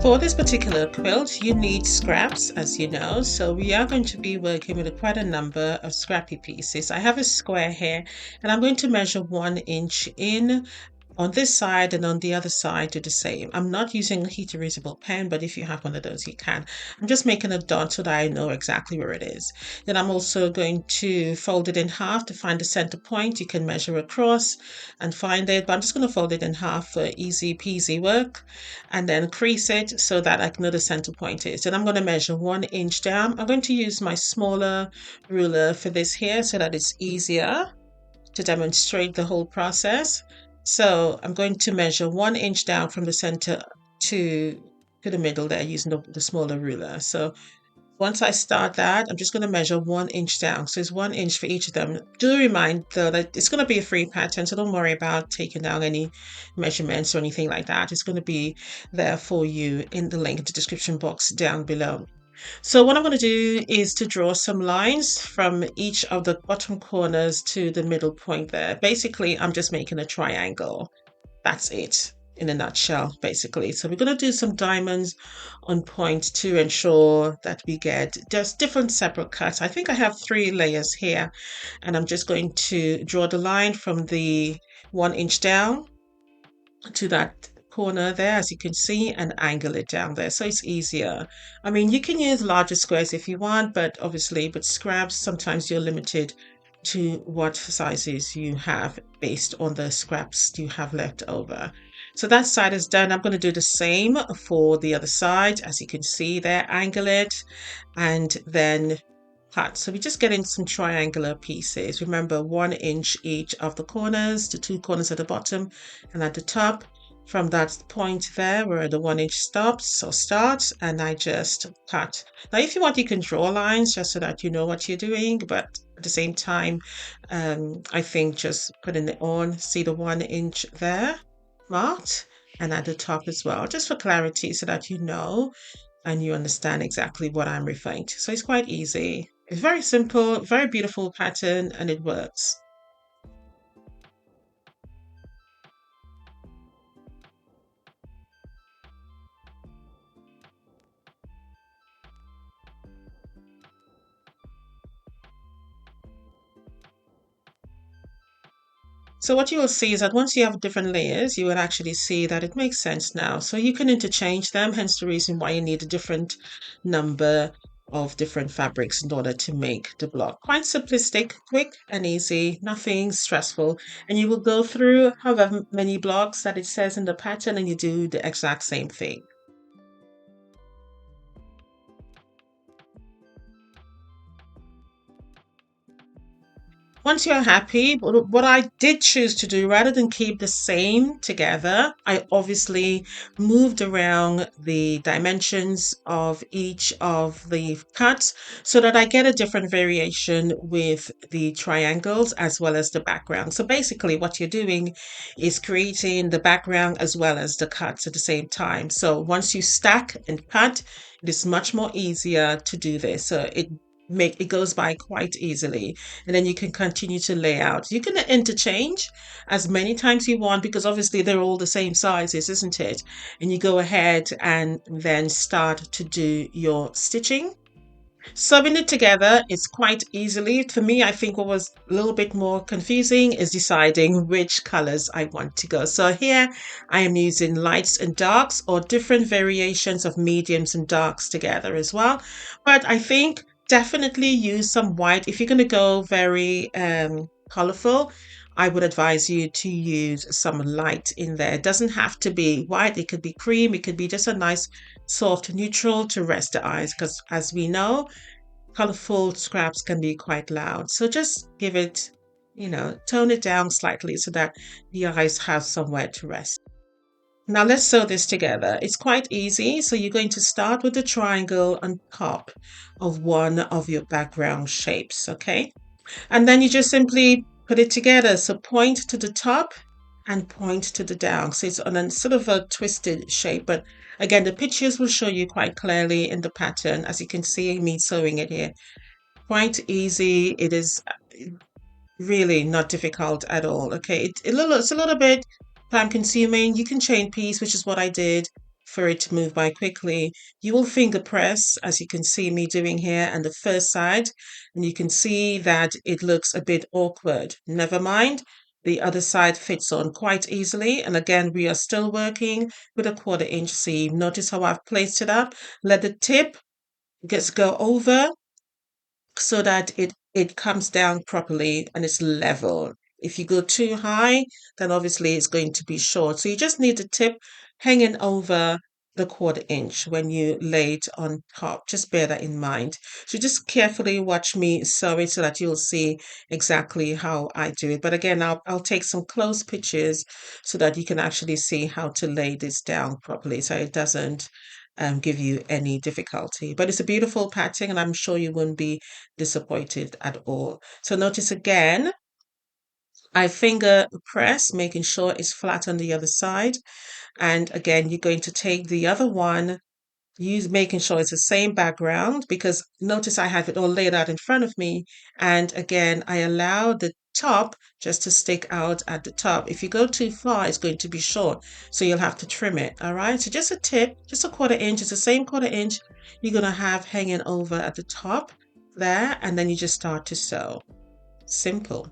For this particular quilt, you need scraps, as you know, so we are going to be working with quite a number of scrappy pieces. I have a square here, and I'm going to measure 1 inch in on this side and on the other side do the same. I'm not using a heat erasable pen, but if you have one of those, you can. I'm just making a dot so that I know exactly where it is. Then I'm also going to fold it in half to find the center point. You can measure across and find it, but I'm just going to fold it in half for easy peasy work, and then crease it so that I know the center point is. Then I'm going to measure 1 inch down. I'm going to use my smaller ruler for this here so that it's easier to demonstrate the whole process. So I'm going to measure 1 inch down from the center to the middle there using the smaller ruler. So once I start that, I'm just going to measure 1 inch down. So it's 1 inch for each of them. Do remind though that it's going to be a free pattern, so don't worry about taking down any measurements or anything like that. It's going to be there for you in the link in the description box down below. So what I'm going to do is to draw some lines from each of the bottom corners to the middle point there. Basically, I'm just making a triangle. That's it in a nutshell, basically. So we're going to do some diamonds on point to ensure that we get just different separate cuts. I think I have 3 layers here, and I'm just going to draw the line from the 1 inch down to that corner there, as you can see, and angle it down there so it's easier. I mean, you can use larger squares if you want, but obviously with scraps sometimes you're limited to what sizes you have based on the scraps you have left over. So that side is done. I'm going to do the same for the other side. As you can see there, angle it and then cut. So we just get in some triangular pieces. Remember, 1 inch each of the corners, the 2 corners at the bottom and at the top. From that point there where the 1 inch stops or starts, and I just cut. Now, if you want, you can draw lines just so that you know what you're doing, but at the same time, I think just putting it on, see the 1 inch there marked, and at the top as well, just for clarity so that you know and you understand exactly what I'm referring to. So it's quite easy. It's very simple, very beautiful pattern, and it works. So what you will see is that once you have different layers, you will actually see that it makes sense now. So you can interchange them, hence the reason why you need a different number of different fabrics in order to make the block. Quite simplistic, quick and easy, nothing stressful. And you will go through however many blocks that it says in the pattern and you do the exact same thing. Once you're happy, what I did choose to do, rather than keep the same together, I obviously moved around the dimensions of each of the cuts so that I get a different variation with the triangles as well as the background. So basically what you're doing is creating the background as well as the cuts at the same time. So once you stack and cut, it is much more easier to do this. So it goes by quite easily, and then you can continue to lay out. You can interchange as many times you want because obviously they're all the same sizes, isn't it? And you go ahead and then start to do your stitching. Sewing it together is quite easily. For me, I think what was a little bit more confusing is deciding which colors I want to go. So here I am using lights and darks or different variations of mediums and darks together as well. But I think definitely use some white. If you're going to go very colorful, I would advise you to use some light in there. It doesn't have to be white. It could be cream. It could be just a nice soft neutral to rest the eyes because as we know, colorful scraps can be quite loud. So just give it, tone it down slightly so that the eyes have somewhere to rest. Now let's sew this together. It's quite easy. So you're going to start with the triangle on top of one of your background shapes, okay? And then you just simply put it together. So point to the top and point to the down. So it's on a sort of a twisted shape, but again, the pictures will show you quite clearly in the pattern, as you can see me sewing it here. Quite easy. It is really not difficult at all. Okay, it's a little bit time consuming. You can chain piece, which is what I did for it to move by quickly. You will finger press, as you can see me doing here, and the first side, and you can see that it looks a bit awkward. Never mind, the other side fits on quite easily. And again, we are still working with a 1/4 inch seam. Notice how I've placed it up. Let the tip just go over so that it comes down properly and it's level. If you go too high, then obviously it's going to be short. So you just need the tip hanging over the 1/4 inch when you lay it on top. Just bear that in mind. So just carefully watch me sew it so that you'll see exactly how I do it. But again, I'll take some close pictures so that you can actually see how to lay this down properly so it doesn't give you any difficulty. But it's a beautiful pattern and I'm sure you won't be disappointed at all. So notice again, I finger press, making sure it's flat on the other side. And again, you're going to take the other one, use making sure it's the same background because notice I have it all laid out in front of me. And again, I allow the top just to stick out at the top. If you go too far, it's going to be short. So you'll have to trim it. All right. So just a tip, just a 1/4 inch. It's the same 1/4 inch you're going to have hanging over at the top there. And then you just start to sew. Simple.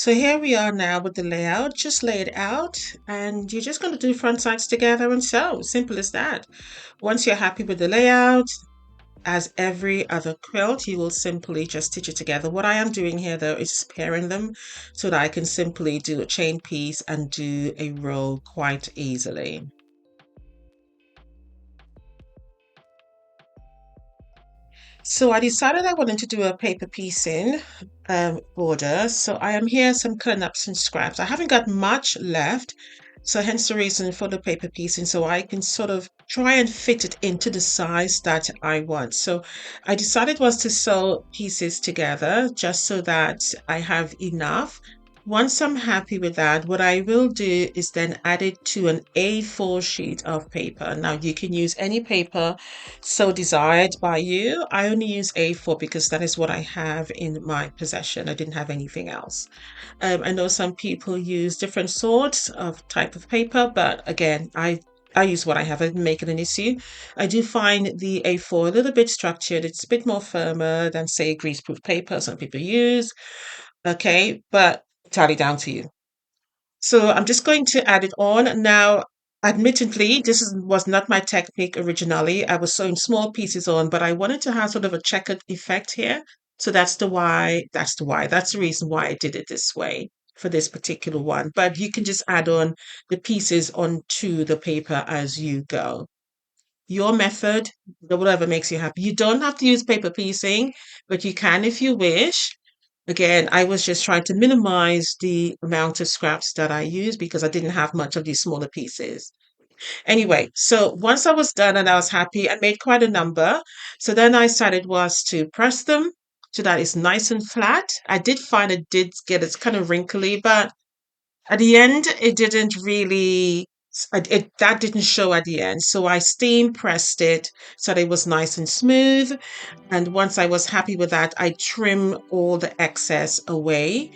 So here we are now with the layout. Just lay it out and you're just going to do front sides together and sew. Simple as that. Once you're happy with the layout, as every other quilt, you will simply just stitch it together. What I am doing here though is pairing them so that I can simply do a chain piece and do a row quite easily. So I decided I wanted to do a paper piecing border. So I am here some cutting up some scraps. I haven't got much left. So hence the reason for the paper piecing. So I can sort of try and fit it into the size that I want. So I decided was to sew pieces together just so that I have enough. Once I'm happy with that, what I will do is then add it to an A4 sheet of paper. Now you can use any paper so desired by you. I only use A4 because that is what I have in my possession. I didn't have anything else. I know some people use different sorts of type of paper, but again, I use what I have. I didn't make it an issue. I do find the A4 a little bit structured. It's a bit more firmer than say greaseproof paper some people use. Okay, but entirely down to you. So I'm just going to add it on. Now, admittedly, was not my technique originally. I was sewing small pieces on, but I wanted to have sort of a checkered effect here. So that's the reason why I did it this way for this particular one. But you can just add on the pieces onto the paper as you go. Your method, whatever makes you happy. You don't have to use paper piecing, but you can if you wish. Again, I was just trying to minimize the amount of scraps that I use because I didn't have much of these smaller pieces. Anyway, so once I was done and I was happy, I made quite a number. So then I started was to press them so that it's nice and flat. I did find it did get it's kind of wrinkly, but at the end, it didn't really, that didn't show at the end. So I steam pressed it so that it was nice and smooth. And once I was happy with that, I trim all the excess away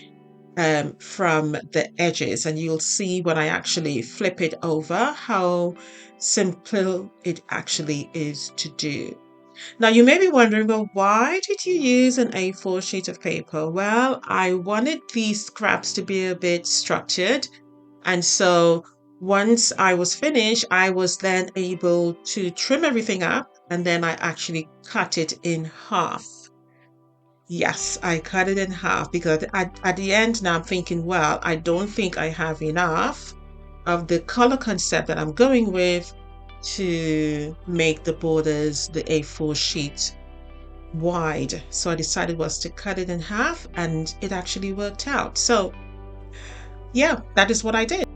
from the edges. And you'll see when I actually flip it over how simple it actually is to do. Now, you may be wondering, well, why did you use an A4 sheet of paper? Well, I wanted these scraps to be a bit structured. And so once I was finished, I was then able to trim everything up and then I actually cut it in half. Yes, I cut it in half because at the end now I'm thinking, well, I don't think I have enough of the color concept that I'm going with to make the borders the A4 sheet wide. So I decided was to cut it in half and it actually worked out. So yeah, that is what I did.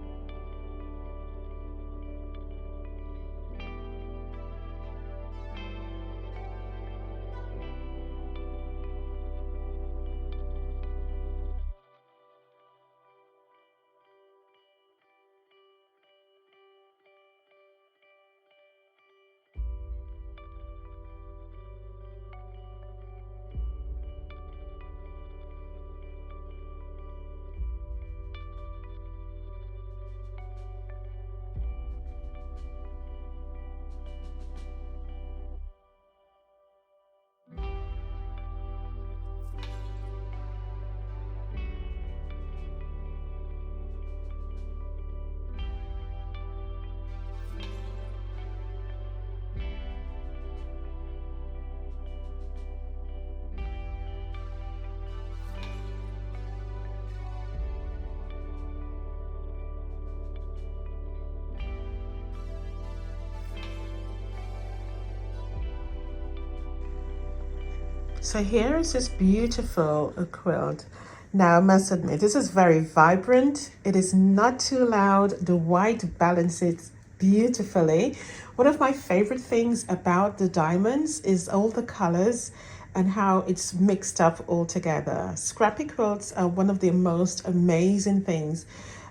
So here is this beautiful quilt. Now, I must admit, this is very vibrant. It is not too loud. The white balances beautifully. One of my favorite things about the diamonds is all the colors and how it's mixed up all together. Scrappy quilts are one of the most amazing things.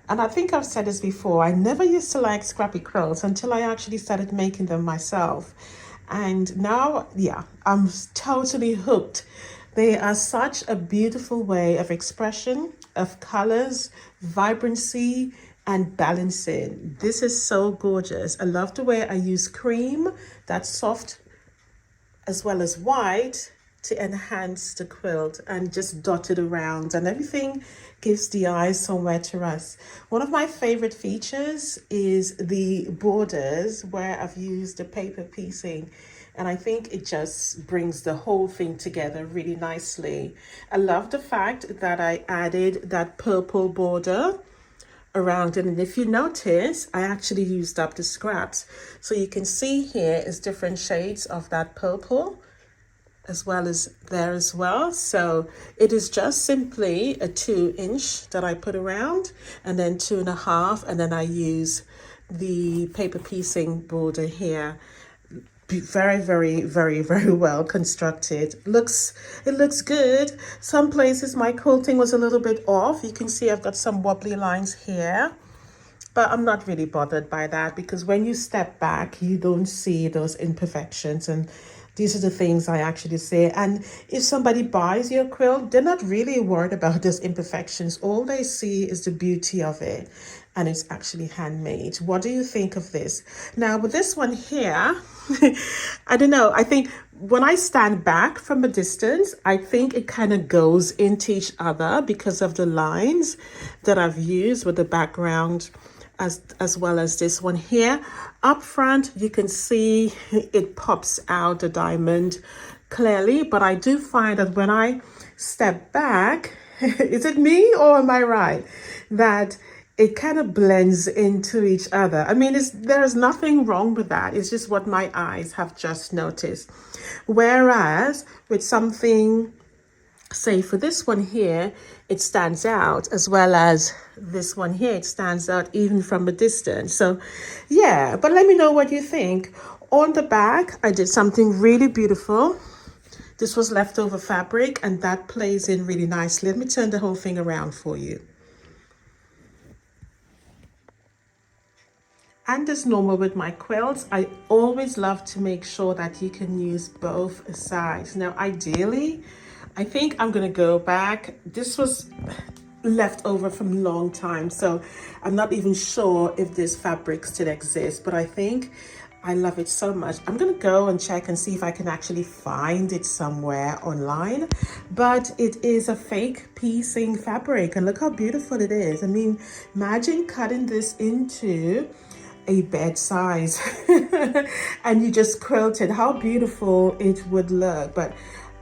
And I think I've said this before, I never used to like scrappy quilts until I actually started making them myself. And now, yeah, I'm totally hooked. They are such a beautiful way of expression, of colors, vibrancy, and balancing. This is so gorgeous. I love the way I use cream, that's soft, as well as white to enhance the quilt and just dot it around, and everything gives the eyes somewhere to rest. One of my favorite features is the borders where I've used the paper piecing, and I think it just brings the whole thing together really nicely. I love the fact that I added that purple border around it, and if you notice, I actually used up the scraps, so you can see here is different shades of that purple as well as there as well. So it is just simply a 2-inch that I put around, and then 2.5, and then I use the paper piecing border here. Very, very, very, very well constructed. It looks good. Some places my quilting was a little bit off. You can see I've got some wobbly lines here, but I'm not really bothered by that, because when you step back, you don't see those imperfections, and these are the things I actually say. And if somebody buys your quilt, they're not really worried about those imperfections. All they see is the beauty of it, and it's actually handmade. What do you think of this? Now, with this one here, I don't know. I think when I stand back from a distance, I think it kind of goes into each other because of the lines that I've used with the background, as well as this one here. Up front, you can see it pops out the diamond clearly, but I do find that when I step back, is it me or am I right, that it kind of blends into each other? I mean, there's nothing wrong with that. It's just what my eyes have just noticed. Whereas with something, say for this one here, it stands out, as well as this one here, it stands out even from a distance. So yeah, but let me know what you think. On the back, I did something really beautiful. This was leftover fabric, and that plays in really nicely. Let me turn the whole thing around for you. And as normal with my quilts, I always love to make sure that you can use both sides. Now, ideally, I think I'm gonna go back. This was left over from a long time, so I'm not even sure if this fabric still exists, but I think I love it so much. I'm gonna go and check and see if I can actually find it somewhere online. But it is a fake piecing fabric, and look how beautiful it is. I mean, imagine cutting this into a bed size and you just quilt it. How beautiful it would look. But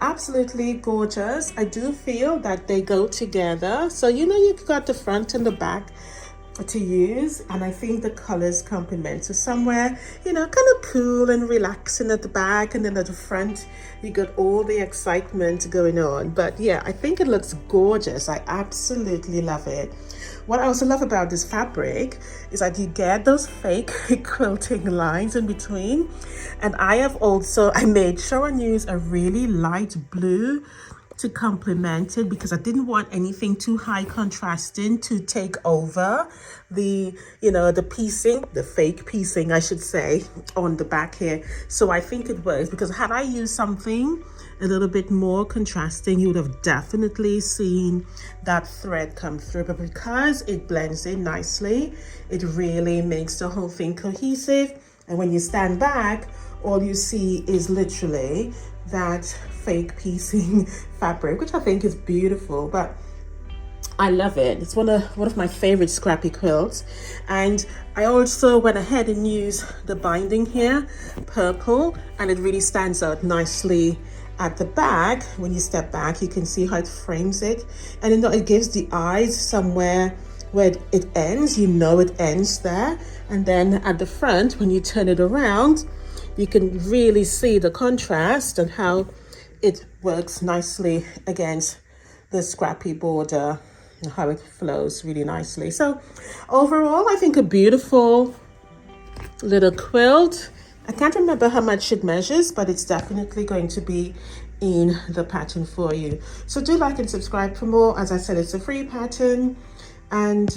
absolutely gorgeous. I do feel that they go together. So you know, you've got the front and the back to use, and I think the colors complement. So somewhere, you know, kind of cool and relaxing at the back, and then at the front you got all the excitement going on. But yeah, I think it looks gorgeous. I absolutely love it. What I also love about this fabric is that you get those fake quilting lines in between. And I made sure and use a really light blue to complement it, because I didn't want anything too high contrasting to take over the, you know, the piecing, the fake piecing, I should say, on the back here. So I think it works, because had I used something a little bit more contrasting, you would have definitely seen that thread come through. But because it blends in nicely, it really makes the whole thing cohesive. And when you stand back, all you see is literally that fake piecing fabric, which I think is beautiful. But I love it. It's one of my favorite scrappy quilts. And I also went ahead and used the binding here, purple, and it really stands out nicely at the back. When you step back, you can see how it frames it, and you know, it gives the eyes somewhere where it ends. You know, it ends there. And then at the front, when you turn it around, you can really see the contrast and how it works nicely against the scrappy border, how it flows really nicely. So overall, I think a beautiful little quilt. I can't remember how much it measures, but it's definitely going to be in the pattern for you. So do like and subscribe for more. As I said, it's a free pattern, and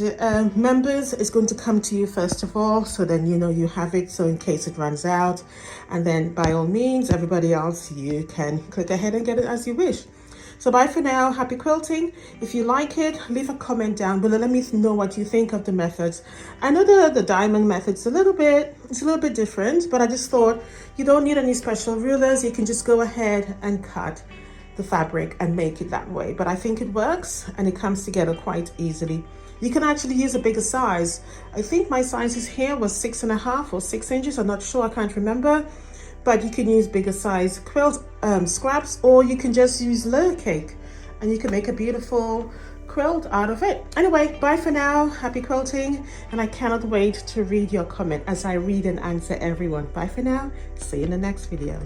members is going to come to you first of all, so then you know you have it, so in case it runs out, and then by all means everybody else, you can click ahead and get it as you wish. So bye for now. Happy quilting. If you like it, leave a comment down below. Let me know what you think of the methods. I know the diamond method's a little bit different, but I just thought you don't need any special rulers. You can just go ahead and cut the fabric and make it that way. But I think it works and it comes together quite easily. You can actually use a bigger size. I think my sizes here was 6.5 or 6 inches. I'm not sure, I can't remember. But you can use bigger size quilt scraps, or you can just use layer cake and you can make a beautiful quilt out of it. Anyway, bye for now. Happy quilting, and I cannot wait to read your comment as I read and answer everyone. Bye for now. See you in the next video.